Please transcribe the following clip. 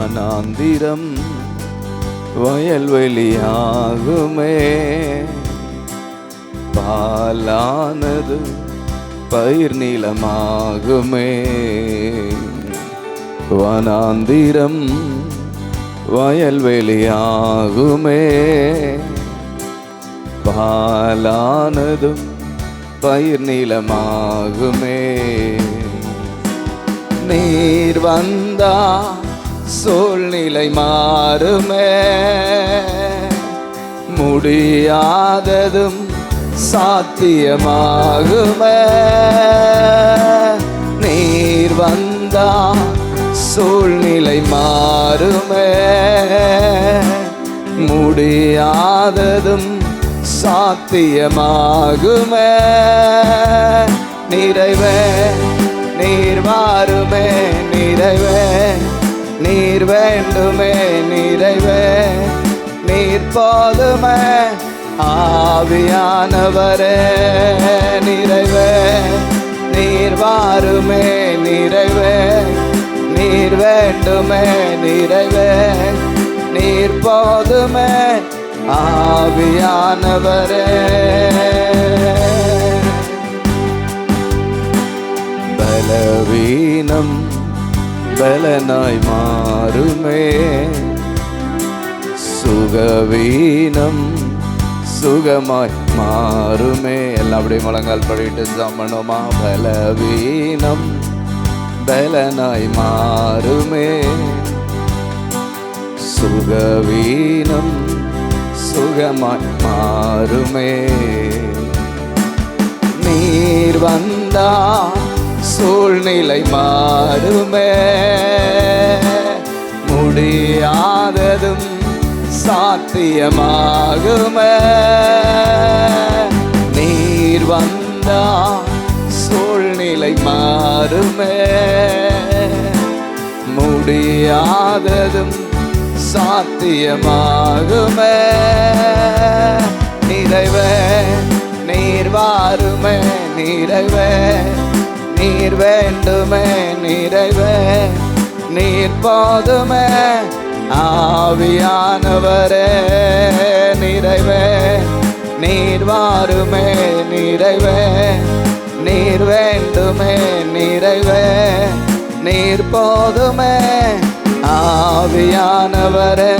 வனாந்திரம் வயல்வெளியாகுமே, பாலானது பயிர் நிலமாகுமே. வனாந்திரம் வயல்வெளியாகுமே, பாலானதும் பயிர் நிலமாகுமே. நீர் வந்தா சூழ்நிலை மாறுமே, முடியாததும் சாத்தியமாகுமே. நீர் வந்தா சூழ்நிலை மாறுமே, முடியாததும் சாத்தியமாகுமே. நிறைவே நீர் வாருமே, நிறைவே நீர் வேண்டுமே, நிறைவே நீர் போதுமே. ஆவியானவரே நிறைவே நீர் வாருமே, நிறைவே நீர் வேண்டுமே, நிறைவே நீர் போதுமே. ஆவியானவரே பலவீனம் பலனாய் மாறுமே, சுகவீனம் சுகமாய் மாறுமே. எல்லாம் அப்படியே முழங்கால் படிட்டு ஜாமனுமா. பலவீனம் பலனாய் மாறுமே, சுகவீனம் சுகமாய் மாறுமே. நீர் வந்தா சூழ்நிலை மாறுமே, முடியாததும் சாத்தியமாகுமே. நீர் வந்தா சூழ்நிலை மாறுமே, முடியாததும் சாத்தியமாகுமே. நிறைவே நீர் வாருமே, நிறைவே நீர் வேண்டுமே, நிறைவே நீர் போதுமே. ஆவியானவரே நிறைவே நீர் வாருமே, நிறைவே நீர் வேண்டுமே, நிறைவே நீர் போதுமே. ஆவியானவரே